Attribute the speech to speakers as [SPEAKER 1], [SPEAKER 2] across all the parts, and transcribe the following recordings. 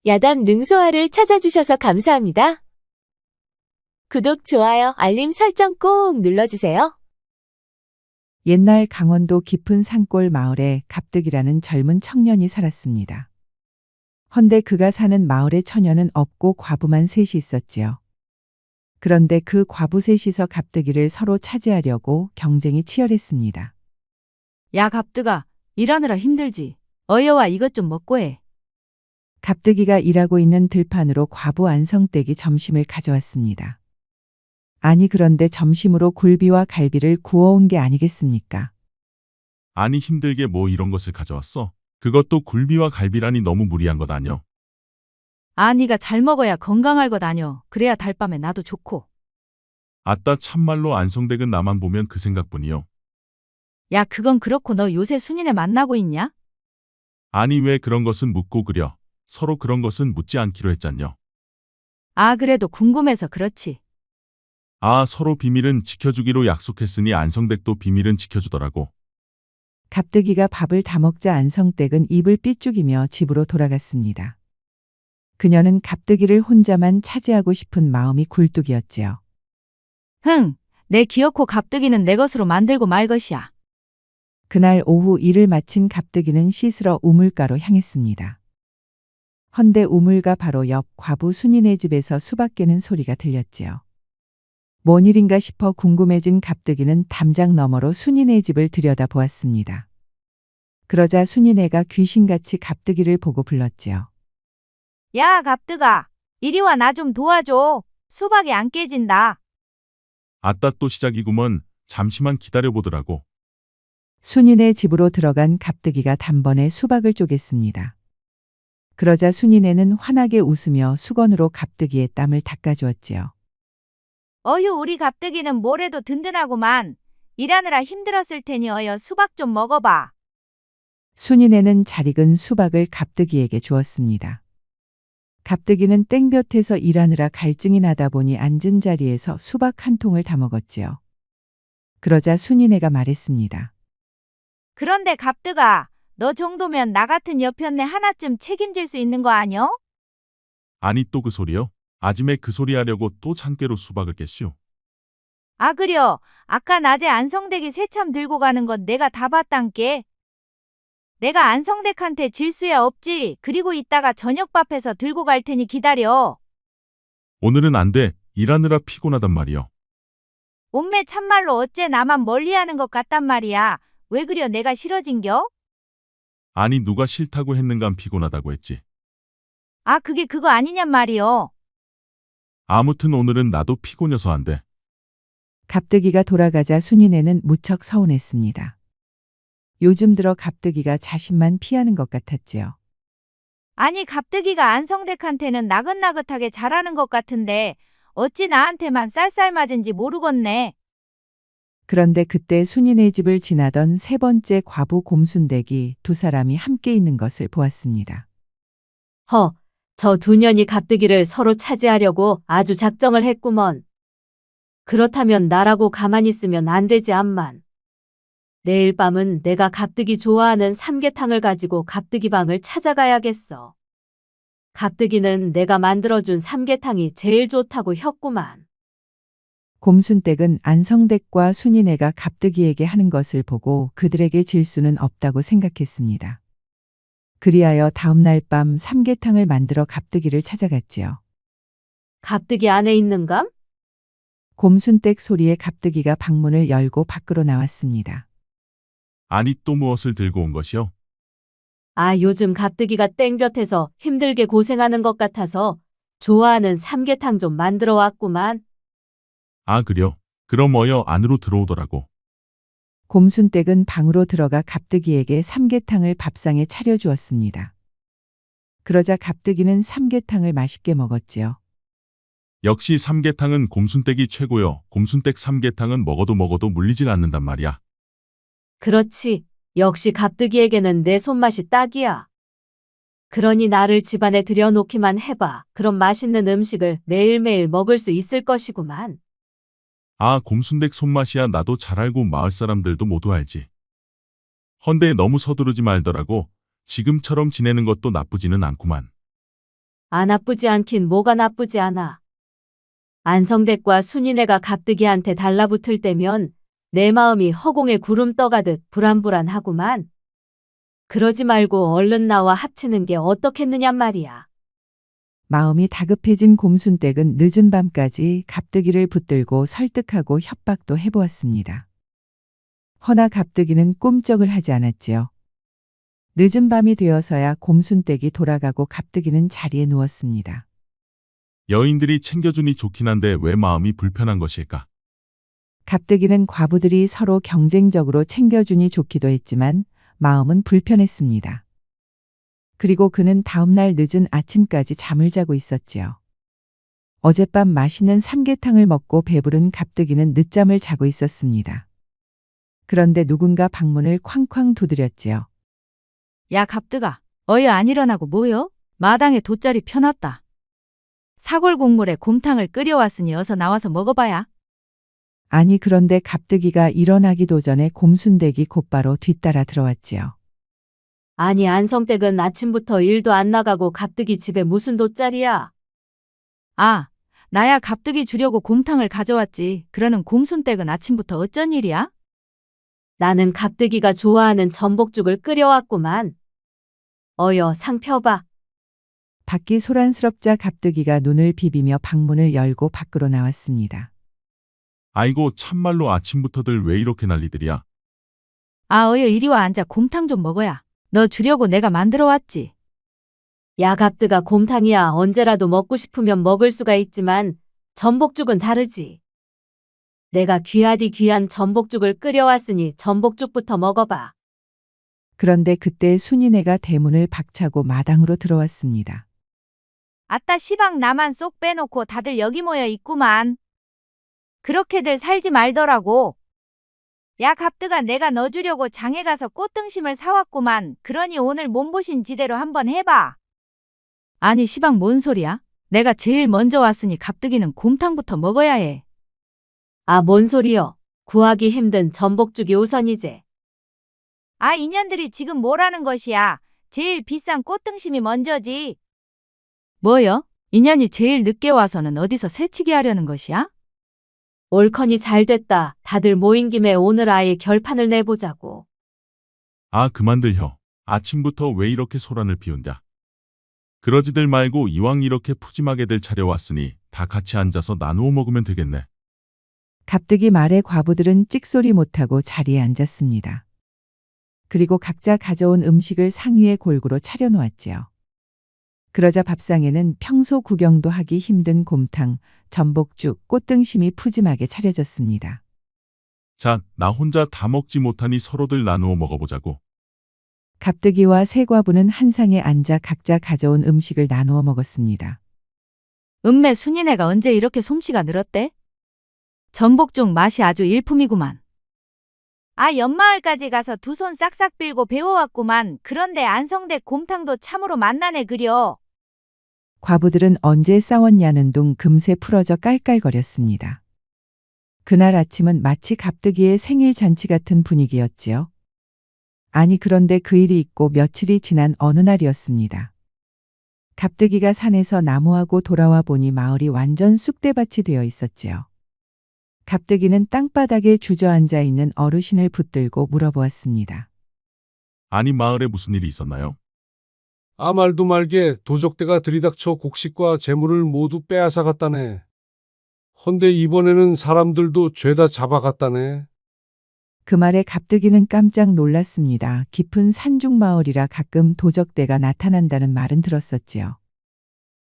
[SPEAKER 1] 야담 능소화를 찾아주셔서 감사합니다. 구독, 좋아요, 알림 설정 꼭 눌러주세요.
[SPEAKER 2] 옛날 강원도 깊은 산골 마을에 갑득이라는 젊은 청년이 살았습니다. 헌데 그가 사는 마을에 처녀는 없고 과부만 셋이 있었지요. 그런데 그 과부 셋이서 갑득이를 서로 차지하려고 경쟁이 치열했습니다.
[SPEAKER 3] 야, 갑드가, 일하느라 힘들지. 어여와 이것 좀 먹고 해.
[SPEAKER 2] 갑득이가 일하고 있는 들판으로 과부 안성댁이 점심을 가져왔습니다. 아니 그런데 점심으로 굴비와 갈비를 구워온 게 아니겠습니까?
[SPEAKER 4] 아니 힘들게 뭐 이런 것을 가져왔어? 그것도 굴비와 갈비라니 너무 무리한 것 아뇨?
[SPEAKER 3] 아, 네가 잘 먹어야 건강할 것 아뇨. 그래야 달밤에 나도 좋고.
[SPEAKER 4] 아따 참말로 안성댁은 나만 보면 그 생각뿐이요.
[SPEAKER 3] 야, 그건 그렇고 너 요새 순이네 만나고 있냐?
[SPEAKER 4] 아니 왜 그런 것은 묻고 그려? 서로 그런 것은 묻지 않기로 했잖요.
[SPEAKER 3] 아, 그래도 궁금해서 그렇지.
[SPEAKER 4] 아 서로 비밀은 지켜주기로 약속했으니 안성댁도 비밀은 지켜주더라고.
[SPEAKER 2] 갑득이가 밥을 다 먹자 안성댁은 입을 삐죽이며 집으로 돌아갔습니다. 그녀는 갑득이를 혼자만 차지하고 싶은 마음이 굴뚝이었지요.
[SPEAKER 3] 흥, 내 기어코 갑득이는 내 것으로 만들고 말 것이야.
[SPEAKER 2] 그날 오후 일을 마친 갑득이는 씻으러 우물가로 향했습니다. 헌데 우물가 바로 옆 과부 순이네 집에서 수박 깨는 소리가 들렸지요. 뭔 일인가 싶어 궁금해진 갑득이는 담장 너머로 순이네 집을 들여다보았습니다. 그러자 순이네가 귀신같이 갑득이를 보고 불렀지요.
[SPEAKER 3] 야, 갑득아, 이리 와 나 좀 도와줘. 수박이 안 깨진다.
[SPEAKER 4] 아따 또 시작이구먼. 잠시만 기다려보더라고.
[SPEAKER 2] 순이네 집으로 들어간 갑득이가 단번에 수박을 쪼갰습니다. 그러자 순이네는 환하게 웃으며 수건으로 갑득이의 땀을 닦아주었지요.
[SPEAKER 3] 어휴, 우리 갑득이는 뭐래도 든든하구만. 일하느라 힘들었을 테니 어여 수박 좀 먹어봐.
[SPEAKER 2] 순이네는 잘 익은 수박을 갑득이에게 주었습니다. 갑득이는 땡볕에서 일하느라 갈증이 나다 보니 앉은 자리에서 수박 한 통을 다 먹었지요. 그러자 순이네가 말했습니다.
[SPEAKER 3] 그런데 갑득아, 너 정도면 나 같은 여편네 하나쯤 책임질 수 있는 거 아니여?
[SPEAKER 4] 아니 또 그 소리요? 아침에 그 소리 하려고 또 참깨로 수박을 깼슈.
[SPEAKER 3] 아, 그려. 아까 낮에 안성댁이 새참 들고 가는 건 내가 다 봤단께. 내가 안성댁한테 질 수야 없지. 그리고 이따가 저녁밥해서 들고 갈 테니 기다려.
[SPEAKER 4] 오늘은 안 돼. 일하느라 피곤하단 말이요.
[SPEAKER 3] 엄매 참말로 어째 나만 멀리하는 것 같단 말이야. 왜 그려 내가 싫어진겨?
[SPEAKER 4] 아니 누가 싫다고 했는간 피곤하다고 했지.
[SPEAKER 3] 아, 그게 그거 아니냔 말이여.
[SPEAKER 4] 아무튼 오늘은 나도 피곤해서 안 돼.
[SPEAKER 2] 갑득이가 돌아가자 순이네는 무척 서운했습니다. 요즘 들어 갑득이가 자신만 피하는 것 같았지요.
[SPEAKER 3] 아니, 갑득이가 안성댁한테는 나긋나긋하게 잘하는 것 같은데 어찌 나한테만 쌀쌀맞은지 모르겠네.
[SPEAKER 2] 그런데 그때 순이네 집을 지나던 세 번째 과부 곰순댁이 두 사람이 함께 있는 것을 보았습니다.
[SPEAKER 5] 허, 저 두 년이 갑득이를 서로 차지하려고 아주 작정을 했구먼. 그렇다면 나라고 가만히 있으면 안 되지 암만. 내일 밤은 내가 갑득이 좋아하는 삼계탕을 가지고 갑득이 방을 찾아가야겠어. 갑득이는 내가 만들어준 삼계탕이 제일 좋다고 했구만.
[SPEAKER 2] 곰순댁은 안성댁과 순이네가 갑득이에게 하는 것을 보고 그들에게 질 수는 없다고 생각했습니다. 그리하여 다음 날 밤 삼계탕을 만들어 갑득이를 찾아갔지요.
[SPEAKER 5] 갑득이 안에 있는감?
[SPEAKER 2] 곰순댁 소리에 갑득이가 방문을 열고 밖으로 나왔습니다.
[SPEAKER 4] 아니 또 무엇을 들고 온 것이요?
[SPEAKER 5] 아, 요즘 갑득이가 땡볕에서 힘들게 고생하는 것 같아서 좋아하는 삼계탕 좀 만들어 왔구만.
[SPEAKER 4] 아 그려. 그럼 어여 안으로 들어오더라고.
[SPEAKER 2] 곰순댁은 방으로 들어가 갑득이에게 삼계탕을 밥상에 차려주었습니다. 그러자 갑득이는 삼계탕을 맛있게 먹었지요.
[SPEAKER 4] 역시 삼계탕은 곰순댁이 최고요. 곰순댁 삼계탕은 먹어도 물리질 않는단 말이야.
[SPEAKER 5] 그렇지. 역시 갑득이에게는 내 손맛이 딱이야. 그러니 나를 집안에 들여놓기만 해봐. 그럼 맛있는 음식을 매일매일 먹을 수 있을 것이구만.
[SPEAKER 4] 아 곰순댁 손맛이야 나도 잘 알고 마을 사람들도 모두 알지. 헌데 너무 서두르지 말더라고. 지금처럼 지내는 것도 나쁘지는 않구만.
[SPEAKER 5] 아 나쁘지 않긴 뭐가 나쁘지 않아. 안성댁과 순이네가 갑득이한테 달라붙을 때면 내 마음이 허공에 구름 떠가듯 불안불안하구만. 그러지 말고 얼른 나와 합치는 게 어떻겠느냔 말이야.
[SPEAKER 2] 마음이 다급해진 곰순댁은 늦은 밤까지 갑득이를 붙들고 설득하고 협박도 해보았습니다. 허나 갑득이는 꿈쩍을 하지 않았지요. 늦은 밤이 되어서야 곰순댁이 돌아가고 갑득이는 자리에 누웠습니다.
[SPEAKER 4] 여인들이 챙겨주니 좋긴 한데 왜 마음이 불편한 것일까?
[SPEAKER 2] 갑득이는 과부들이 서로 경쟁적으로 챙겨주니 좋기도 했지만 마음은 불편했습니다. 그리고 그는 다음날 늦은 아침까지 잠을 자고 있었지요. 어젯밤 맛있는 삼계탕을 먹고 배부른 갑득이는 늦잠을 자고 있었습니다. 그런데 누군가 방문을 쾅쾅 두드렸지요.
[SPEAKER 3] 야, 갑득아. 어여 안 일어나고 뭐여? 마당에 돗자리 펴놨다. 사골 국물에 곰탕을 끓여왔으니 어서 나와서 먹어봐야.
[SPEAKER 2] 아니 그런데 갑득이가 일어나기도 전에 곰순댁이 곧바로 뒤따라 들어왔지요.
[SPEAKER 5] 아니 안성댁은 아침부터 일도 안 나가고 갑득이 집에 무슨 돗자리야?
[SPEAKER 3] 아, 나야 갑득이 주려고 곰탕을 가져왔지. 그러는 곰순댁은 아침부터 어쩐 일이야?
[SPEAKER 5] 나는 갑득이가 좋아하는 전복죽을 끓여왔구만. 어여 상 펴봐.
[SPEAKER 2] 밖이 소란스럽자 갑득이가 눈을 비비며 방문을 열고 밖으로 나왔습니다.
[SPEAKER 4] 아이고 참말로 아침부터들 왜 이렇게 난리들이야?
[SPEAKER 3] 아, 어여 이리 와 앉아 곰탕 좀 먹어야. 너 주려고 내가 만들어 왔지.
[SPEAKER 5] 야 갑득아 곰탕이야 언제라도 먹고 싶으면 먹을 수가 있지만 전복죽은 다르지. 내가 귀하디 귀한 전복죽을 끓여왔으니 전복죽부터 먹어봐.
[SPEAKER 2] 그런데 그때 순이네가 대문을 박차고 마당으로 들어왔습니다.
[SPEAKER 3] 아따 시방 나만 쏙 빼놓고 다들 여기 모여 있구만. 그렇게들 살지 말더라고. 야 갑득아 내가 너 주려고 장에 가서 꽃등심을 사왔구만. 그러니 오늘 몸보신 지대로 한번 해봐. 아니 시방 뭔 소리야? 내가 제일 먼저 왔으니 갑득이는 곰탕부터 먹어야 해.
[SPEAKER 5] 아 뭔 소리여. 구하기 힘든 전복죽이 우선이제.
[SPEAKER 3] 아 인연들이 지금 뭐라는 것이야. 제일 비싼 꽃등심이 먼저지. 뭐여? 인연이 제일 늦게 와서는 어디서 새치기 하려는 것이야?
[SPEAKER 5] 옳거니 잘됐다. 다들 모인 김에 오늘 아예 결판을 내보자고.
[SPEAKER 4] 아 그만들 혀. 아침부터 왜 이렇게 소란을 피운랴? 그러지들 말고 이왕 이렇게 푸짐하게들 차려왔으니 다 같이 앉아서 나누어 먹으면 되겠네.
[SPEAKER 2] 갑득이 말에 과부들은 찍소리 못하고 자리에 앉았습니다. 그리고 각자 가져온 음식을 상위에 골고루 차려놓았지요. 그러자 밥상에는 평소 구경도 하기 힘든 곰탕, 전복죽, 꽃등심이 푸짐하게 차려졌습니다.
[SPEAKER 4] 자, 나 혼자 다 먹지 못하니 서로들 나누어 먹어보자고.
[SPEAKER 2] 갑득이와 세 과부는 한 상에 앉아 각자 가져온 음식을 나누어 먹었습니다.
[SPEAKER 3] 은매 순이네가 언제 이렇게 솜씨가 늘었대? 전복죽 맛이 아주 일품이구만. 아 옆마을까지 가서 두 손 싹싹 빌고 배워왔구만. 그런데 안성댁 곰탕도 참으로 맛나네 그려.
[SPEAKER 2] 과부들은 언제 싸웠냐는 둥 금세 풀어져 깔깔거렸습니다. 그날 아침은 마치 갑득이의 생일 잔치 같은 분위기였지요. 아니 그런데 그 일이 있고 며칠이 지난 어느 날이었습니다. 갑득이가 산에서 나무하고 돌아와 보니 마을이 완전 쑥대밭이 되어 있었지요. 갑득이는 땅바닥에 주저앉아 있는 어르신을 붙들고 물어보았습니다.
[SPEAKER 4] 아니 마을에 무슨 일이 있었나요?
[SPEAKER 6] 아말도 말게 도적대가 들이닥쳐 곡식과 재물을 모두 빼앗아 갔다네. 헌데 이번에는 사람들도 죄다 잡아갔다네.
[SPEAKER 2] 그 말에 갑득이는 깜짝 놀랐습니다. 깊은 산중 마을이라 가끔 도적대가 나타난다는 말은 들었었지요.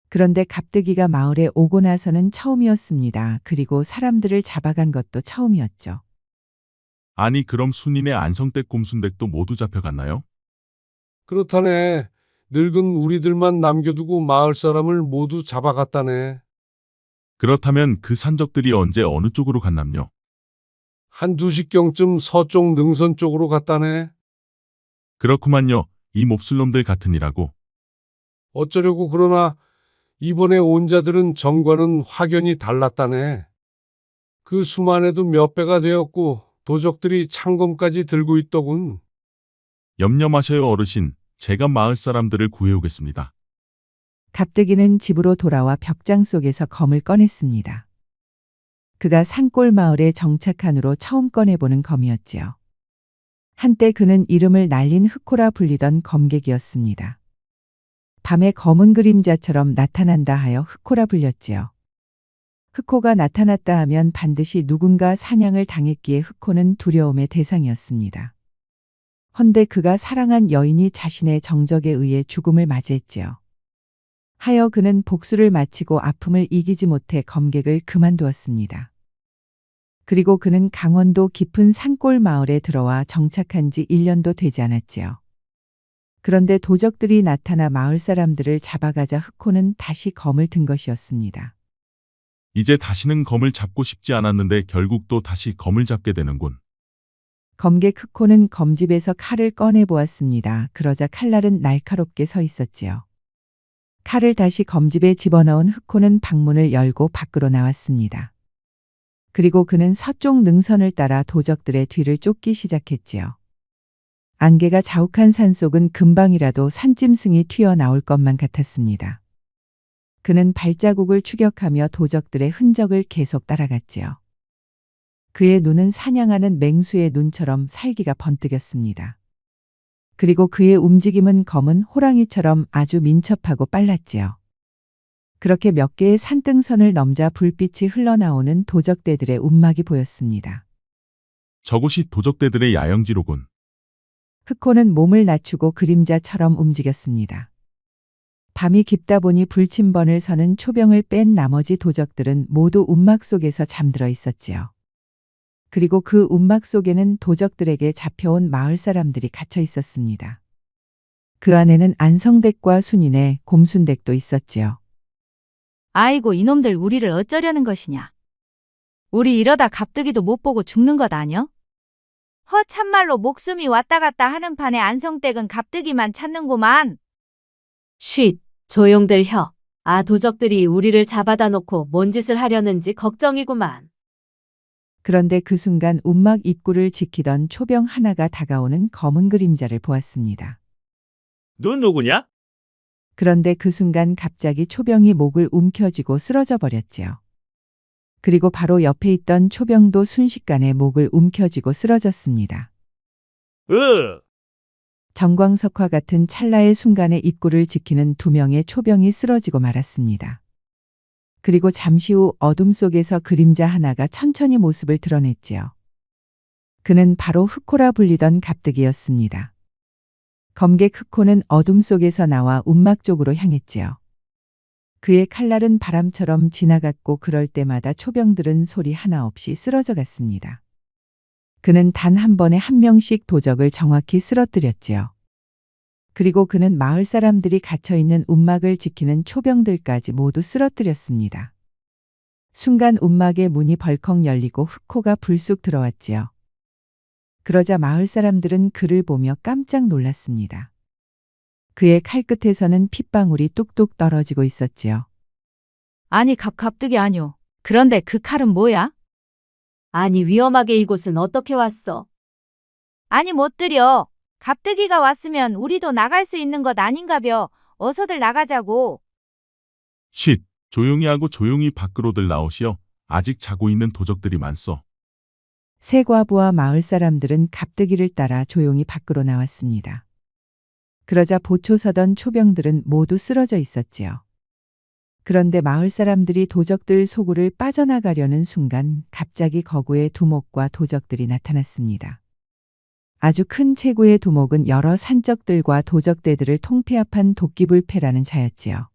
[SPEAKER 2] 그런데 갑득이가 마을에 오고 나서는 처음이었습니다. 그리고 사람들을 잡아간 것도 처음이었죠.
[SPEAKER 4] 아니 그럼 순인의 안성댁 곰순댁도 모두 잡혀갔나요?
[SPEAKER 6] 그렇다네. 늙은 우리들만 남겨두고 마을 사람을 모두 잡아갔다네.
[SPEAKER 4] 그렇다면 그 산적들이 언제 어느 쪽으로 갔남요?
[SPEAKER 6] 한 2시경쯤 서쪽 능선 쪽으로 갔다네.
[SPEAKER 4] 그렇구만요. 이 몹쓸놈들 같으니라고.
[SPEAKER 6] 어쩌려고 그러나 이번에 온 자들은 전과는 확연히 달랐다네. 그 수만에도 몇 배가 되었고 도적들이 창검까지 들고 있더군.
[SPEAKER 4] 염려 마셔요 어르신. 제가 마을 사람들을 구해오겠습니다.
[SPEAKER 2] 갑득이는 집으로 돌아와 벽장 속에서 검을 꺼냈습니다. 그가 산골 마을에 정착한 후로 처음 꺼내보는 검이었지요. 한때 그는 이름을 날린 흑호라 불리던 검객이었습니다. 밤에 검은 그림자처럼 나타난다 하여 흑호라 불렸지요. 흑호가 나타났다 하면 반드시 누군가 사냥을 당했기에 흑호는 두려움의 대상이었습니다. 헌데 그가 사랑한 여인이 자신의 정적에 의해 죽음을 맞이했지요. 하여 그는 복수를 마치고 아픔을 이기지 못해 검객을 그만두었습니다. 그리고 그는 강원도 깊은 산골 마을에 들어와 정착한 지 1년도 되지 않았지요. 그런데 도적들이 나타나 마을 사람들을 잡아가자 흑호는 다시 검을 든 것이었습니다.
[SPEAKER 4] 이제 다시는 검을 잡고 싶지 않았는데 결국 또 다시 검을 잡게 되는군.
[SPEAKER 2] 검객 흑호는 검집에서 칼을 꺼내 보았습니다. 그러자 칼날은 날카롭게 서 있었지요. 칼을 다시 검집에 집어넣은 흑호는 방문을 열고 밖으로 나왔습니다. 그리고 그는 서쪽 능선을 따라 도적들의 뒤를 쫓기 시작했지요. 안개가 자욱한 산속은 금방이라도 산짐승이 튀어나올 것만 같았습니다. 그는 발자국을 추격하며 도적들의 흔적을 계속 따라갔지요. 그의 눈은 사냥하는 맹수의 눈처럼 살기가 번뜩였습니다. 그리고 그의 움직임은 검은 호랑이처럼 아주 민첩하고 빨랐지요. 그렇게 몇 개의 산등선을 넘자 불빛이 흘러나오는 도적대들의 움막이 보였습니다.
[SPEAKER 4] 저곳이 도적대들의 야영지로군.
[SPEAKER 2] 흑호는 몸을 낮추고 그림자처럼 움직였습니다. 밤이 깊다 보니 불침번을 서는 초병을 뺀 나머지 도적들은 모두 움막 속에서 잠들어 있었지요. 그리고 그 움막 속에는 도적들에게 잡혀온 마을 사람들이 갇혀 있었습니다. 그 안에는 안성댁과 순인의 곰순댁도 있었지요.
[SPEAKER 3] 아이고 이놈들 우리를 어쩌려는 것이냐. 우리 이러다 갑득이도 못 보고 죽는 것 아니여? 참말로 목숨이 왔다 갔다 하는 판에 안성댁은 갑득이만 찾는구만.
[SPEAKER 5] 쉿, 조용들 혀. 아, 도적들이 우리를 잡아다 놓고 뭔 짓을 하려는지 걱정이구만.
[SPEAKER 2] 그런데 그 순간 움막 입구를 지키던 초병 하나가 다가오는 검은 그림자를 보았습니다.
[SPEAKER 7] 너 누구냐?
[SPEAKER 2] 그런데 그 순간 갑자기 초병이 목을 움켜쥐고 쓰러져 버렸지요. 그리고 바로 옆에 있던 초병도 순식간에 목을 움켜쥐고 쓰러졌습니다. 정광석화 같은 찰나의 순간에 입구를 지키는 2명의 초병이 쓰러지고 말았습니다. 그리고 잠시 후 어둠 속에서 그림자 하나가 천천히 모습을 드러냈지요. 그는 바로 흑호라 불리던 갑득이었습니다. 검객 흑호는 어둠 속에서 나와 움막 쪽으로 향했지요. 그의 칼날은 바람처럼 지나갔고 그럴 때마다 초병들은 소리 하나 없이 쓰러져 갔습니다. 그는 단 한 번에 한 명씩 도적을 정확히 쓰러뜨렸지요. 그리고 그는 마을 사람들이 갇혀있는 움막을 지키는 초병들까지 모두 쓰러뜨렸습니다. 순간 움막의 문이 벌컥 열리고 흑호가 불쑥 들어왔지요. 그러자 마을 사람들은 그를 보며 깜짝 놀랐습니다. 그의 칼끝에서는 핏방울이 뚝뚝 떨어지고 있었지요.
[SPEAKER 3] 아니 갑득이 아니오. 그런데 그 칼은 뭐야?
[SPEAKER 5] 아니, 위험하게 이곳은 어떻게 왔어?
[SPEAKER 3] 아니 못 들여. 갑득이가 왔으면 우리도 나갈 수 있는 것 아닌가벼. 어서들 나가자고.
[SPEAKER 4] 쉿, 조용히 하고 조용히 밖으로들 나오시오. 아직 자고 있는 도적들이 많소.
[SPEAKER 2] 새 과부와 마을 사람들은 갑득이를 따라 조용히 밖으로 나왔습니다. 그러자 보초 서던 초병들은 모두 쓰러져 있었지요. 그런데 마을 사람들이 도적들 소굴을 빠져나가려는 순간 갑자기 거구의 두목과 도적들이 나타났습니다. 아주 큰 체구의 두목은 여러 산적들과 도적대들을 통폐합한 도끼불패라는 자였지요.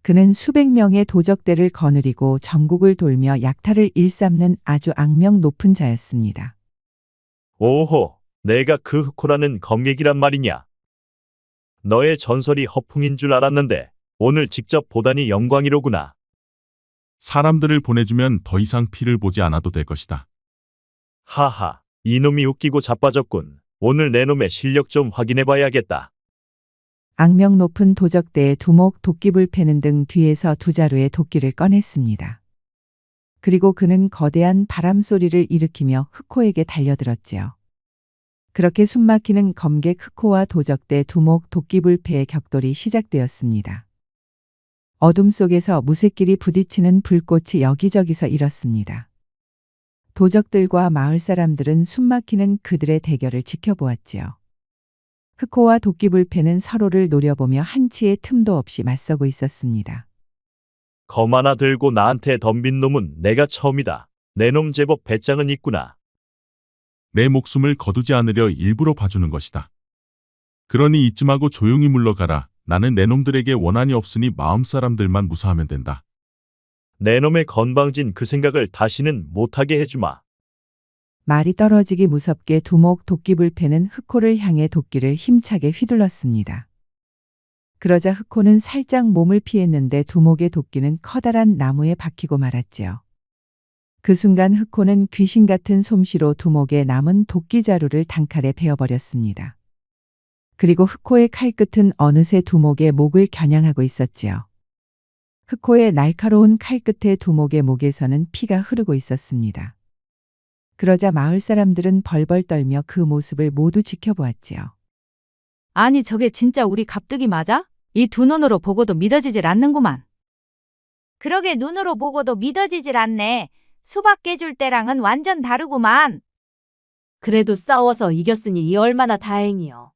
[SPEAKER 2] 그는 수백 명의 도적대를 거느리고 전국을 돌며 약탈을 일삼는 아주 악명 높은 자였습니다.
[SPEAKER 7] 오호, 내가 그 흑호라는 검객이란 말이냐? 너의 전설이 허풍인 줄 알았는데 오늘 직접 보다니 영광이로구나.
[SPEAKER 4] 사람들을 보내주면 더 이상 피를 보지 않아도 될 것이다.
[SPEAKER 7] 하하, 이놈이 웃기고 자빠졌군. 오늘 내 놈의 실력 좀 확인해봐야겠다.
[SPEAKER 2] 악명 높은 도적대의 두목 도끼불패는 등 뒤에서 2자루의 도끼를 꺼냈습니다. 그리고 그는 거대한 바람소리를 일으키며 흑호에게 달려들었지요. 그렇게 숨막히는 검객 흑호와 도적대 두목 도끼불패의 격돌이 시작되었습니다. 어둠 속에서 무쇠끼리 부딪히는 불꽃이 여기저기서 일었습니다. 도적들과 마을 사람들은 숨막히는 그들의 대결을 지켜보았지요. 흑호와 도끼불패는 서로를 노려보며 한치의 틈도 없이 맞서고 있었습니다.
[SPEAKER 7] 검 하나 들고 나한테 덤빈 놈은 내가 처음이다. 내 놈 제법 배짱은 있구나.
[SPEAKER 4] 내 목숨을 거두지 않으려 일부러 봐주는 것이다. 그러니 이쯤하고 조용히 물러가라. 나는 내 놈들에게 원한이 없으니 마음 사람들만 무사하면 된다.
[SPEAKER 7] 내 놈의 건방진 그 생각을 다시는 못하게 해주마.
[SPEAKER 2] 말이 떨어지기 무섭게 두목 도끼불패는 흑호를 향해 도끼를 힘차게 휘둘렀습니다. 그러자 흑호는 살짝 몸을 피했는데 두목의 도끼는 커다란 나무에 박히고 말았지요. 그 순간 흑호는 귀신 같은 솜씨로 두목의 남은 도끼 자루를 단칼에 베어버렸습니다. 그리고 흑호의 칼끝은 어느새 두목의 목을 겨냥하고 있었지요. 흑호의 날카로운 칼끝에 두목의 목에서는 피가 흐르고 있었습니다. 그러자 마을 사람들은 벌벌 떨며 그 모습을 모두 지켜보았지요.
[SPEAKER 3] 아니 저게 진짜 우리 갑득이 맞아? 이 두 눈으로 보고도 믿어지질 않는구만. 그러게 눈으로 보고도 믿어지질 않네. 수박 깨줄 때랑은 완전 다르구만.
[SPEAKER 5] 그래도 싸워서 이겼으니 이 얼마나 다행이요.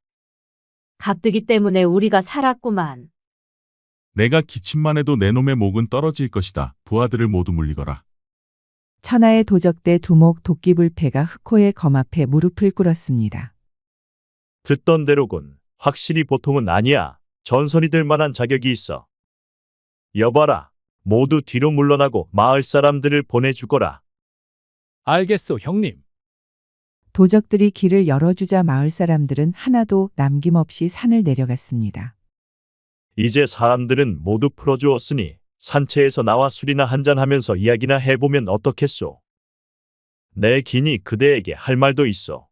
[SPEAKER 5] 갑득이 때문에 우리가 살았구만.
[SPEAKER 4] 내가 기침만 해도 내 놈의 목은 떨어질 것이다. 부하들을 모두 물리거라.
[SPEAKER 2] 천하의 도적대 두목 도끼불패가 흑호의 검 앞에 무릎을 꿇었습니다.
[SPEAKER 7] 듣던 대로군. 확실히 보통은 아니야. 전설이 될 만한 자격이 있어. 여봐라. 모두 뒤로 물러나고 마을 사람들을 보내주거라.
[SPEAKER 8] 알겠소, 형님.
[SPEAKER 2] 도적들이 길을 열어주자 마을 사람들은 하나도 남김없이 산을 내려갔습니다.
[SPEAKER 7] 이제 사람들은 모두 풀어주었으니 산채에서 나와 술이나 한잔하면서 이야기나 해보면 어떻겠소? 내 기니 그대에게 할 말도 있어.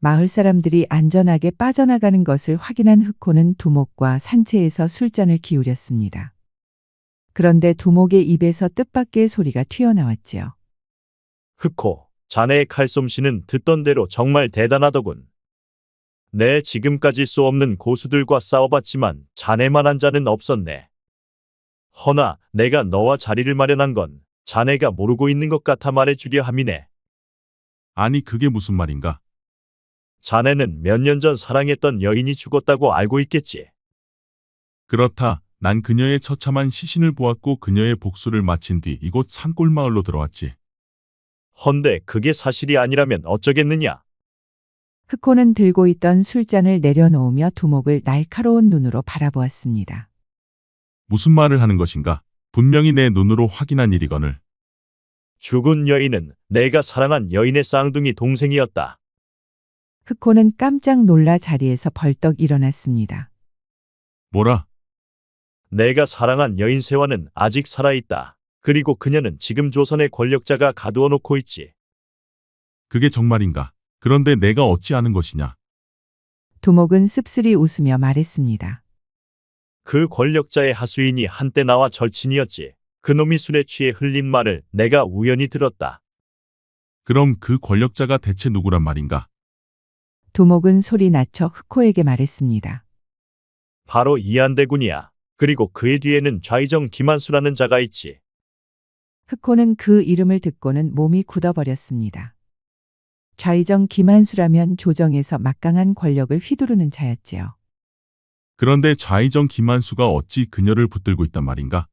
[SPEAKER 2] 마을 사람들이 안전하게 빠져나가는 것을 확인한 흑호는 두목과 산채에서 술잔을 기울였습니다. 그런데 두목의 입에서 뜻밖의 소리가 튀어나왔지요.
[SPEAKER 7] 흑호, 자네의 칼솜씨는 듣던 대로 정말 대단하더군. 내 지금까지 수 없는 고수들과 싸워봤지만 자네만한 자는 없었네. 허나 내가 너와 자리를 마련한 건 자네가 모르고 있는 것 같아 말해주려 함이네.
[SPEAKER 4] 아니 그게 무슨 말인가?
[SPEAKER 7] 자네는 몇 년 전 사랑했던 여인이 죽었다고 알고 있겠지.
[SPEAKER 4] 그렇다. 난 그녀의 처참한 시신을 보았고 그녀의 복수를 마친 뒤 이곳 산골마을로 들어왔지.
[SPEAKER 7] 헌데 그게 사실이 아니라면 어쩌겠느냐.
[SPEAKER 2] 흑호는 들고 있던 술잔을 내려놓으며 두목을 날카로운 눈으로 바라보았습니다.
[SPEAKER 4] 무슨 말을 하는 것인가? 분명히 내 눈으로 확인한 일이거늘.
[SPEAKER 7] 죽은 여인은 내가 사랑한 여인의 쌍둥이 동생이었다.
[SPEAKER 2] 흑호는 깜짝 놀라 자리에서 벌떡 일어났습니다.
[SPEAKER 4] 뭐라?
[SPEAKER 7] 내가 사랑한 여인 세화는 아직 살아있다. 그리고 그녀는 지금 조선의 권력자가 가두어 놓고 있지.
[SPEAKER 4] 그게 정말인가? 그런데 내가 어찌 아는 것이냐?
[SPEAKER 2] 두목은 씁쓸히 웃으며 말했습니다.
[SPEAKER 7] 그 권력자의 하수인이 한때 나와 절친이었지. 그놈이 술에 취해 흘린 말을 내가 우연히 들었다.
[SPEAKER 4] 그럼 그 권력자가 대체 누구란 말인가?
[SPEAKER 2] 두목은 소리 낮춰 흑호에게 말했습니다.
[SPEAKER 7] 바로 이한대군이야. 그리고 그의 뒤에는 좌의정 김한수라는 자가 있지.
[SPEAKER 2] 흑호는 그 이름을 듣고는 몸이 굳어버렸습니다. 좌의정 김한수라면 조정에서 막강한 권력을 휘두르는 자였지요.
[SPEAKER 4] 그런데 좌의정 김한수가 어찌 그녀를 붙들고 있단 말인가?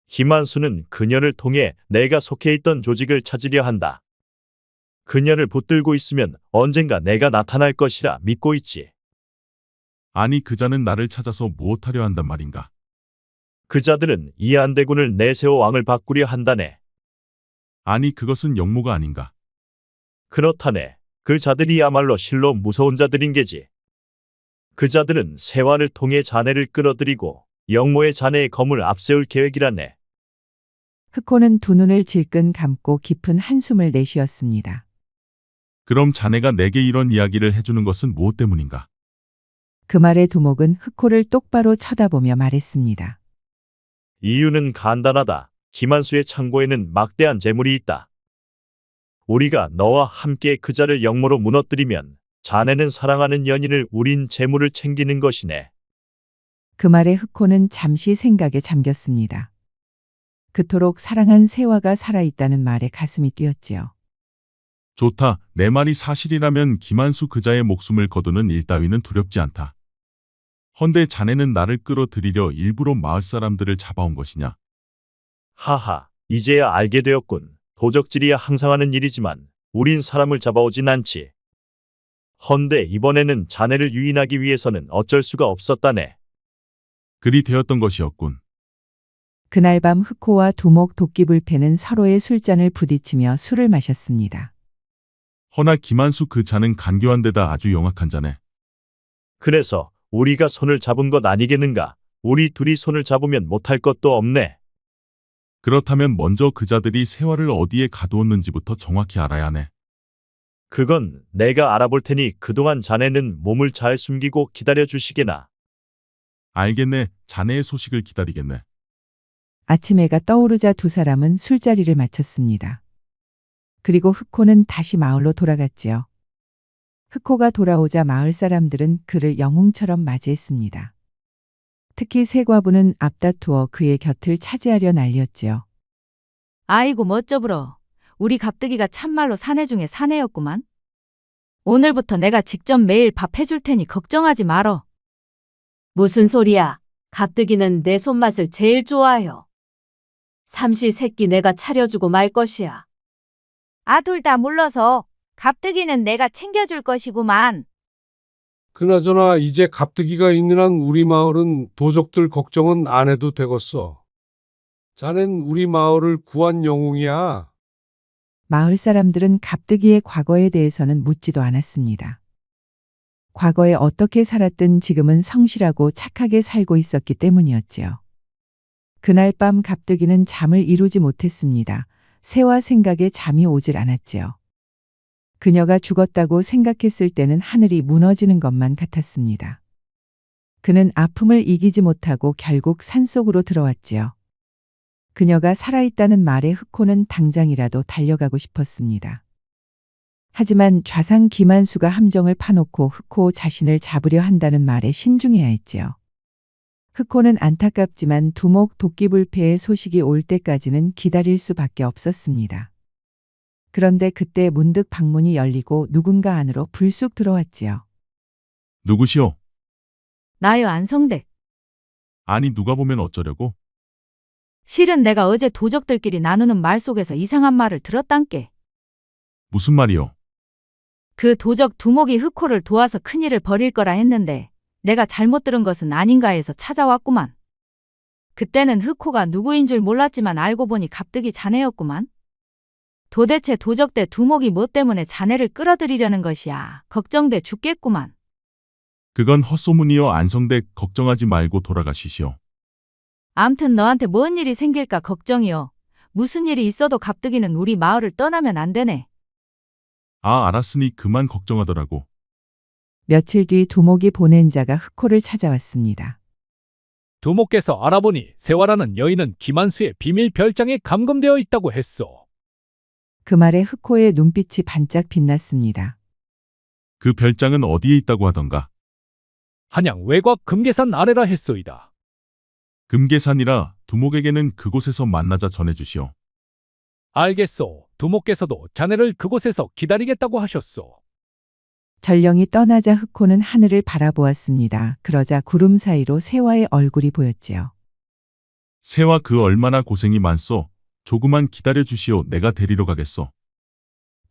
[SPEAKER 7] 김한수는 그녀를 통해 내가 속해 있던 조직을 찾으려 한다. 그녀를 붙들고 있으면 언젠가 내가 나타날 것이라 믿고 있지.
[SPEAKER 4] 아니 그자는 나를 찾아서 무엇하려 한단 말인가?
[SPEAKER 7] 그 자들은 이한대군을 내세워 왕을 바꾸려 한다네.
[SPEAKER 4] 아니 그것은 역모가 아닌가?
[SPEAKER 7] 그렇다네. 그 자들이야말로 실로 무서운 자들인 게지. 그 자들은 세화를 통해 자네를 끌어들이고 영모의 자네의 검을 앞세울 계획이라네.
[SPEAKER 2] 흑호는 두 눈을 질끈 감고 깊은 한숨을 내쉬었습니다.
[SPEAKER 4] 그럼 자네가 내게 이런 이야기를 해주는 것은 무엇 때문인가?
[SPEAKER 2] 그 말에 두목은 흑호를 똑바로 쳐다보며 말했습니다.
[SPEAKER 7] 이유는 간단하다. 김한수의 창고에는 막대한 재물이 있다. 우리가 너와 함께 그 자를 영모로 무너뜨리면 자네는 사랑하는 연인을 우린 재물을 챙기는 것이네.
[SPEAKER 2] 그 말에 흑호는 잠시 생각에 잠겼습니다. 그토록 사랑한 세화가 살아있다는 말에 가슴이 뛰었지요.
[SPEAKER 4] 좋다. 내 말이 사실이라면 김한수 그자의 목숨을 거두는 일 따위는 두렵지 않다. 헌데 자네는 나를 끌어들이려 일부러 마을 사람들을 잡아온 것이냐?
[SPEAKER 7] 하하, 이제야 알게 되었군. 도적질이야 항상 하는 일이지만 우린 사람을 잡아오진 않지. 헌데 이번에는 자네를 유인하기 위해서는 어쩔 수가 없었다네.
[SPEAKER 4] 그리 되었던 것이었군.
[SPEAKER 2] 그날 밤 흑호와 두목 도끼불패는 서로의 술잔을 부딪히며 술을 마셨습니다.
[SPEAKER 4] 허나 김한수 그 자는 간교한 데다 아주 영악한 자네.
[SPEAKER 7] 그래서 우리가 손을 잡은 것 아니겠는가? 우리 둘이 손을 잡으면 못할 것도 없네.
[SPEAKER 4] 그렇다면 먼저 그 자들이 세화를 어디에 가두었는지부터 정확히 알아야 하네.
[SPEAKER 7] 그건 내가 알아볼 테니 그동안 자네는 몸을 잘 숨기고 기다려 주시게나.
[SPEAKER 4] 알겠네. 자네의 소식을 기다리겠네.
[SPEAKER 2] 아침 해가 떠오르자 두 사람은 술자리를 마쳤습니다. 그리고 흑호는 다시 마을로 돌아갔지요. 흑호가 돌아오자 마을 사람들은 그를 영웅처럼 맞이했습니다. 특히 세과부는 앞다투어 그의 곁을 차지하려 난리였지요.
[SPEAKER 3] 아이고 멋져불어. 우리 갑득이가 참말로 사내 중에 사내였구만. 오늘부터 내가 직접 매일 밥 해줄 테니 걱정하지 말어.
[SPEAKER 5] 무슨 소리야? 갑득이는 내 손맛을 제일 좋아해요. 삼시세끼 내가 차려주고 말 것이야.
[SPEAKER 3] 둘 다 물러서 갑득이는 내가 챙겨줄 것이구만.
[SPEAKER 6] 그나저나 이제 갑득이가 있는 한 우리 마을은 도적들 걱정은 안 해도 되겠어. 자넨 우리 마을을 구한 영웅이야.
[SPEAKER 2] 마을 사람들은 갑득이의 과거에 대해서는 묻지도 않았습니다. 과거에 어떻게 살았든 지금은 성실하고 착하게 살고 있었기 때문이었지요. 그날 밤 갑득이는 잠을 이루지 못했습니다. 세화 생각에 잠이 오질 않았지요. 그녀가 죽었다고 생각했을 때는 하늘이 무너지는 것만 같았습니다. 그는 아픔을 이기지 못하고 결국 산속으로 들어왔지요. 그녀가 살아있다는 말에 흑호는 당장이라도 달려가고 싶었습니다. 하지만 좌상 김한수가 함정을 파놓고 흑호 자신을 잡으려 한다는 말에 신중해야 했지요. 흑호는 안타깝지만 두목 도끼불패의 소식이 올 때까지는 기다릴 수밖에 없었습니다. 그런데 그때 문득 방문이 열리고 누군가 안으로 불쑥 들어왔지요.
[SPEAKER 4] 누구시오?
[SPEAKER 3] 나요 안성댁.
[SPEAKER 4] 아니 누가 보면 어쩌려고?
[SPEAKER 3] 실은 내가 어제 도적들끼리 나누는 말 속에서 이상한 말을 들었단께.
[SPEAKER 4] 무슨 말이오?
[SPEAKER 3] 그 도적 두목이 흑호를 도와서 큰일을 벌일 거라 했는데 내가 잘못 들은 것은 아닌가 해서 찾아왔구만. 그때는 흑호가 누구인 줄 몰랐지만 알고 보니 갑득이 자네였구만. 도대체 도적대 두목이 뭐 때문에 자네를 끌어들이려는 것이야. 걱정돼 죽겠구만.
[SPEAKER 4] 그건 헛소문이여. 안성댁 걱정하지 말고 돌아가시시오.
[SPEAKER 3] 암튼 너한테 뭔 일이 생길까 걱정이여. 무슨 일이 있어도 갑득이는 우리 마을을 떠나면 안 되네.
[SPEAKER 4] 알았으니 그만 걱정하더라고.
[SPEAKER 2] 며칠 뒤 두목이 보낸 자가 흑호를 찾아왔습니다.
[SPEAKER 8] 두목께서 알아보니 세화라는 여인은 김한수의 비밀 별장에 감금되어 있다고 했소.
[SPEAKER 2] 그 말에 흑호의 눈빛이 반짝 빛났습니다.
[SPEAKER 4] 그 별장은 어디에 있다고 하던가?
[SPEAKER 8] 한양 외곽 금계산 아래라 했소이다.
[SPEAKER 4] 금계산이라 두목에게는 그곳에서 만나자 전해주시오.
[SPEAKER 8] 알겠소. 두목께서도 자네를 그곳에서 기다리겠다고 하셨소.
[SPEAKER 2] 전령이 떠나자 흑호는 하늘을 바라보았습니다. 그러자 구름 사이로 세화의 얼굴이 보였지요.
[SPEAKER 4] 세화 그 얼마나 고생이 많소. 조금만 기다려주시오. 내가 데리러 가겠소.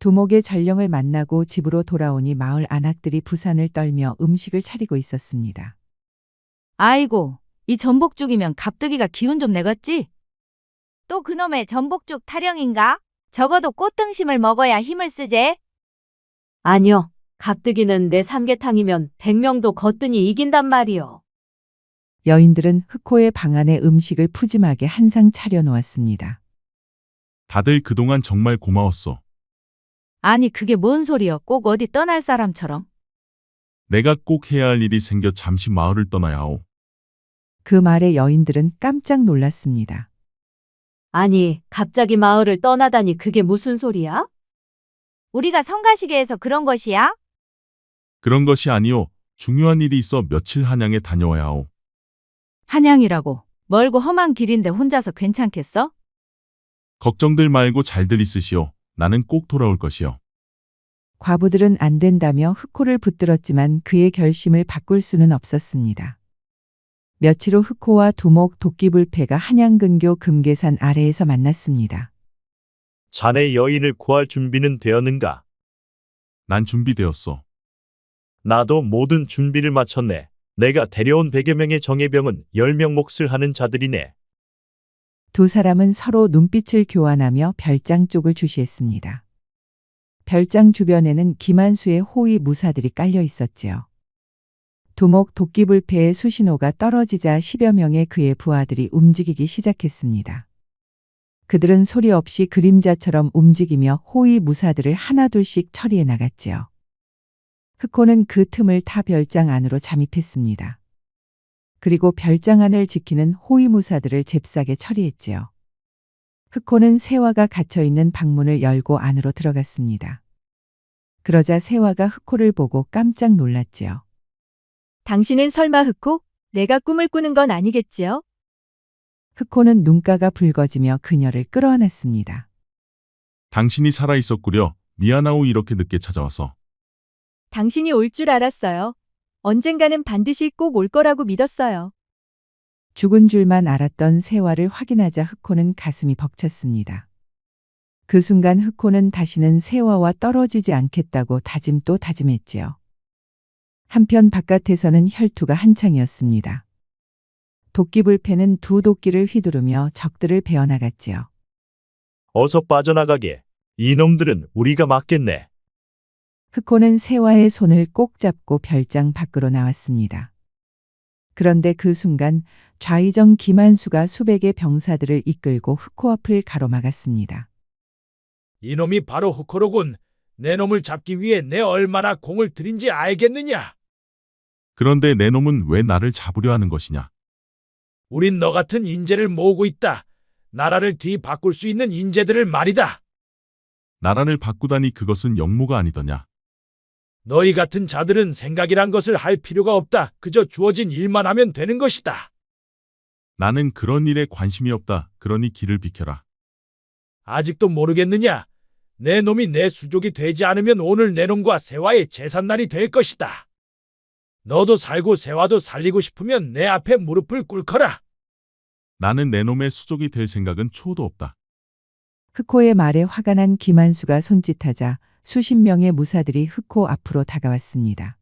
[SPEAKER 2] 두목의 전령을 만나고 집으로 돌아오니 마을 안악들이 부산을 떨며 음식을 차리고 있었습니다.
[SPEAKER 3] 아이고, 이 전복죽이면 갑득이가 기운 좀 내겠지? 또 그놈의 전복죽 타령인가? 적어도 꽃등심을 먹어야 힘을 쓰제.
[SPEAKER 5] 아니요. 갑득이는 내 삼계탕이면 100명도 거뜬히 이긴단 말이요.
[SPEAKER 2] 여인들은 흑호의 방 안에 음식을 푸짐하게 한 상 차려놓았습니다.
[SPEAKER 4] 다들 그동안 정말 고마웠소.
[SPEAKER 3] 아니 그게 뭔 소리여. 꼭 어디 떠날 사람처럼.
[SPEAKER 4] 내가 꼭 해야 할 일이 생겨 잠시 마을을 떠나야 하오.
[SPEAKER 2] 그 말에 여인들은 깜짝 놀랐습니다.
[SPEAKER 5] 아니, 갑자기 마을을 떠나다니 그게 무슨 소리야?
[SPEAKER 3] 우리가 성가시게 해서 그런 것이야?
[SPEAKER 4] 그런 것이 아니오. 중요한 일이 있어 며칠 한양에 다녀와야 하오.
[SPEAKER 3] 한양이라고. 멀고 험한 길인데 혼자서 괜찮겠어?
[SPEAKER 4] 걱정들 말고 잘들 있으시오. 나는 꼭 돌아올 것이요.
[SPEAKER 2] 과부들은 안 된다며 흑호를 붙들었지만 그의 결심을 바꿀 수는 없었습니다. 며칠 후 흑호와 두목 도끼불패가 한양근교 금계산 아래에서 만났습니다.
[SPEAKER 7] 자네 여인을 구할 준비는 되었는가?
[SPEAKER 4] 난 준비되었소.
[SPEAKER 7] 나도 모든 준비를 마쳤네. 내가 데려온 100여 명의 정예병은 10명 몫을 하는 자들이네.
[SPEAKER 2] 두 사람은 서로 눈빛을 교환하며 별장 쪽을 주시했습니다. 별장 주변에는 김한수의 호위 무사들이 깔려 있었지요. 두목 도끼불패의 수신호가 떨어지자 10여 명의 그의 부하들이 움직이기 시작했습니다. 그들은 소리 없이 그림자처럼 움직이며 호위 무사들을 하나둘씩 처리해 나갔지요. 흑호는 그 틈을 타 별장 안으로 잠입했습니다. 그리고 별장 안을 지키는 호위 무사들을 잽싸게 처리했지요. 흑호는 세화가 갇혀있는 방문을 열고 안으로 들어갔습니다. 그러자 세화가 흑호를 보고 깜짝 놀랐지요.
[SPEAKER 5] 당신은 설마 흑호? 내가 꿈을 꾸는 건 아니겠지요?
[SPEAKER 2] 흑호는 눈가가 붉어지며 그녀를 끌어안았습니다.
[SPEAKER 4] 당신이 살아있었구려. 미안하오 이렇게 늦게 찾아와서.
[SPEAKER 5] 당신이 올 줄 알았어요. 언젠가는 반드시 꼭 올 거라고 믿었어요.
[SPEAKER 2] 죽은 줄만 알았던 세화를 확인하자 흑호는 가슴이 벅찼습니다. 그 순간 흑호는 다시는 세화와 떨어지지 않겠다고 다짐 또 다짐했지요. 한편 바깥에서는 혈투가 한창이었습니다. 도끼불패는 두 도끼를 휘두르며 적들을 베어나갔지요.
[SPEAKER 7] 어서 빠져나가게. 이놈들은 우리가 막겠네.
[SPEAKER 2] 흑호는 세화의 손을 꼭 잡고 별장 밖으로 나왔습니다. 그런데 그 순간 좌의정 김한수가 수백의 병사들을 이끌고 흑호 앞을 가로막았습니다.
[SPEAKER 9] 이놈이 바로 흑호로군. 내 놈을 잡기 위해 내 얼마나 공을 들인지 알겠느냐?
[SPEAKER 4] 그런데 내 놈은 왜 나를 잡으려 하는 것이냐?
[SPEAKER 9] 우린 너 같은 인재를 모으고 있다. 나라를 뒤바꿀 수 있는 인재들을 말이다.
[SPEAKER 4] 나라를 바꾸다니 그것은 역모가 아니더냐?
[SPEAKER 9] 너희 같은 자들은 생각이란 것을 할 필요가 없다. 그저 주어진 일만 하면 되는 것이다.
[SPEAKER 4] 나는 그런 일에 관심이 없다. 그러니 길을 비켜라.
[SPEAKER 9] 아직도 모르겠느냐? 내 놈이 내 수족이 되지 않으면 오늘 내 놈과 세화의 제삿날이 될 것이다. 너도 살고 세화도 살리고 싶으면 내 앞에 무릎을 꿇거라.
[SPEAKER 4] 나는 내 놈의 수족이 될 생각은 추호도 없다.
[SPEAKER 2] 흑호의 말에 화가 난 김한수가 손짓하자 수십 명의 무사들이 흑호 앞으로 다가왔습니다.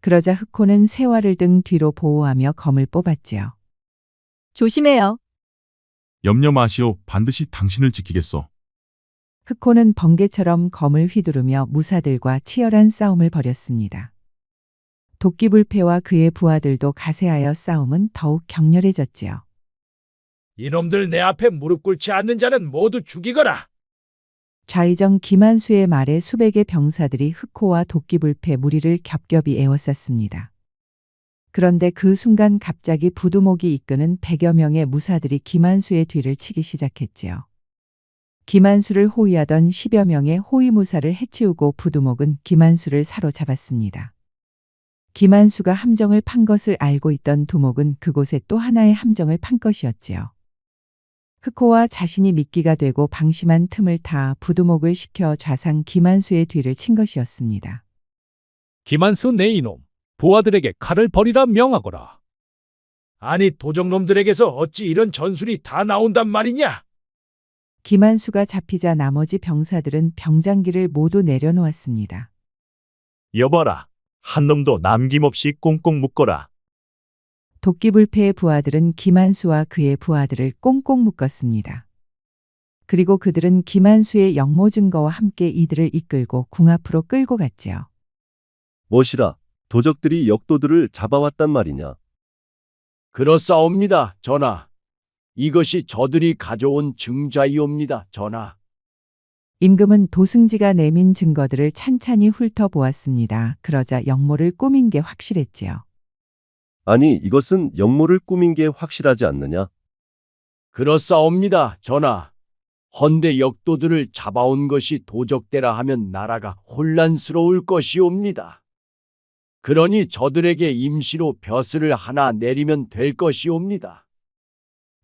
[SPEAKER 2] 그러자 흑호는 세화를 등 뒤로 보호하며 검을 뽑았지요.
[SPEAKER 5] 조심해요.
[SPEAKER 4] 염려 마시오. 반드시 당신을 지키겠소.
[SPEAKER 2] 흑호는 번개처럼 검을 휘두르며 무사들과 치열한 싸움을 벌였습니다. 도끼불패와 그의 부하들도 가세하여 싸움은 더욱 격렬해졌지요.
[SPEAKER 9] 이놈들 내 앞에 무릎 꿇지 않는 자는 모두 죽이거라.
[SPEAKER 2] 좌의정 김한수의 말에 수백의 병사들이 흑호와 도끼불패 무리를 겹겹이 에워쌌습니다. 그런데 그 순간 갑자기 부두목이 이끄는 100여 명의 무사들이 김한수의 뒤를 치기 시작했지요. 김한수를 호위하던 10여 명의 호위무사를 해치우고 부두목은 김한수를 사로잡았습니다. 김한수가 함정을 판 것을 알고 있던 두목은 그곳에 또 하나의 함정을 판 것이었지요. 흑호와 자신이 미끼가 되고 방심한 틈을 타 부두목을 시켜 좌상 김한수의 뒤를 친 것이었습니다.
[SPEAKER 8] 김한수 내 이놈, 부하들에게 칼을 버리라 명하거라.
[SPEAKER 9] 아니 도적놈들에게서 어찌 이런 전술이 다 나온단 말이냐?
[SPEAKER 2] 김한수가 잡히자 나머지 병사들은 병장기를 모두 내려놓았습니다.
[SPEAKER 7] 여봐라. 한 놈도 남김없이 꽁꽁 묶어라.
[SPEAKER 2] 도끼불패의 부하들은 김한수와 그의 부하들을 꽁꽁 묶었습니다. 그리고 그들은 김한수의 역모 증거와 함께 이들을 이끌고 궁 앞으로 끌고 갔지요.
[SPEAKER 10] 무엇이라 도적들이 역도들을 잡아왔단 말이냐?
[SPEAKER 9] 그렇사옵니다, 전하. 이것이 저들이 가져온 증자이옵니다, 전하.
[SPEAKER 2] 임금은 도승지가 내민 증거들을 찬찬히 훑어보았습니다. 그러자 역모를 꾸민 게 확실했지요.
[SPEAKER 10] 아니 이것은 역모를 꾸민 게 확실하지 않느냐?
[SPEAKER 9] 그렇사옵니다, 전하. 헌데 역도들을 잡아온 것이 도적대라 하면 나라가 혼란스러울 것이옵니다.
[SPEAKER 11] 그러니 저들에게 임시로 벼슬을 하나 내리면 될 것이옵니다.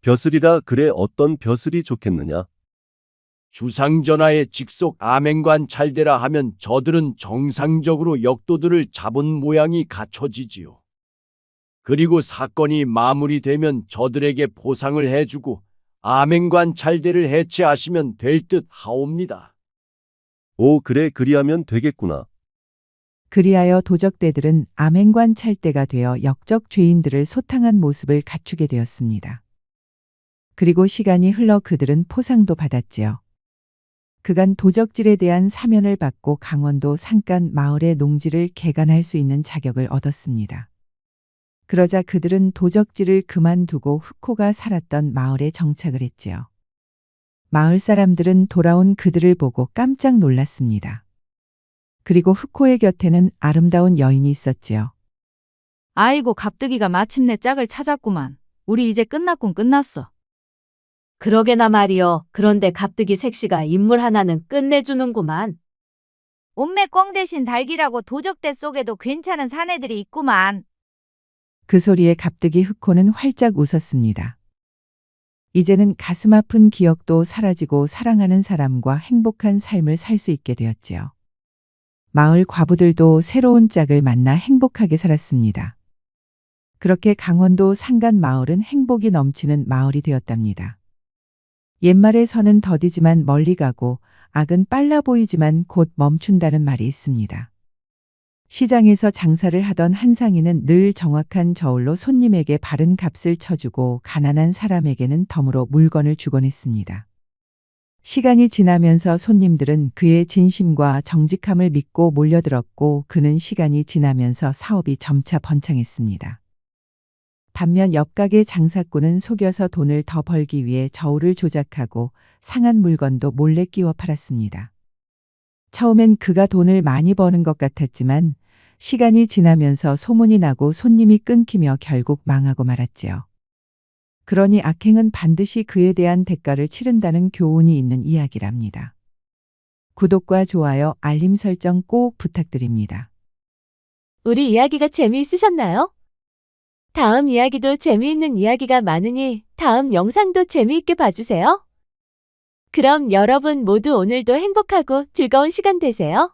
[SPEAKER 10] 벼슬이라 그래 어떤 벼슬이 좋겠느냐?
[SPEAKER 11] 주상전하의 직속 아멘관 찰대라 하면 저들은 정상적으로 역도들을 잡은 모양이 갖춰지지요. 그리고 사건이 마무리되면 저들에게 보상을 해주고 아멘관 찰대를 해체하시면 될 듯 하옵니다.
[SPEAKER 10] 오, 그래, 그리하면 되겠구나.
[SPEAKER 2] 그리하여 도적대들은 아멘관 찰대가 되어 역적 죄인들을 소탕한 모습을 갖추게 되었습니다. 그리고 시간이 흘러 그들은 포상도 받았지요. 그간 도적질에 대한 사면을 받고 강원도 산간 마을의 농지를 개간할 수 있는 자격을 얻었습니다. 그러자 그들은 도적질을 그만두고 흑호가 살았던 마을에 정착을 했지요. 마을 사람들은 돌아온 그들을 보고 깜짝 놀랐습니다. 그리고 흑호의 곁에는 아름다운 여인이 있었지요.
[SPEAKER 3] 아이고, 갑득이가 마침내 짝을 찾았구만. 우리 이제 끝났군, 끝났어.
[SPEAKER 5] 그러게나 말이여. 그런데 갑득이 색시가 인물 하나는 끝내주는구만.
[SPEAKER 3] 온매 꽝 대신 달기라고 도적대 속에도 괜찮은 사내들이 있구만.
[SPEAKER 2] 그 소리에 갑득이 흑호는 활짝 웃었습니다. 이제는 가슴 아픈 기억도 사라지고 사랑하는 사람과 행복한 삶을 살 수 있게 되었지요. 마을 과부들도 새로운 짝을 만나 행복하게 살았습니다. 그렇게 강원도 산간 마을은 행복이 넘치는 마을이 되었답니다. 옛말에 선은 더디지만 멀리 가고 악은 빨라 보이지만 곧 멈춘다는 말이 있습니다. 시장에서 장사를 하던 한 상인은 늘 정확한 저울로 손님에게 바른 값을 쳐주고 가난한 사람에게는 덤으로 물건을 주곤 했습니다. 시간이 지나면서 손님들은 그의 진심과 정직함을 믿고 몰려들었고 그는 시간이 지나면서 사업이 점차 번창했습니다. 반면 옆가게 장사꾼은 속여서 돈을 더 벌기 위해 저울을 조작하고 상한 물건도 몰래 끼워 팔았습니다. 처음엔 그가 돈을 많이 버는 것 같았지만 시간이 지나면서 소문이 나고 손님이 끊기며 결국 망하고 말았지요. 그러니 악행은 반드시 그에 대한 대가를 치른다는 교훈이 있는 이야기랍니다. 구독과 좋아요, 알림 설정 꼭 부탁드립니다.
[SPEAKER 1] 우리 이야기가 재미있으셨나요? 다음 이야기도 재미있는 이야기가 많으니 다음 영상도 재미있게 봐주세요. 그럼 여러분 모두 오늘도 행복하고 즐거운 시간 되세요.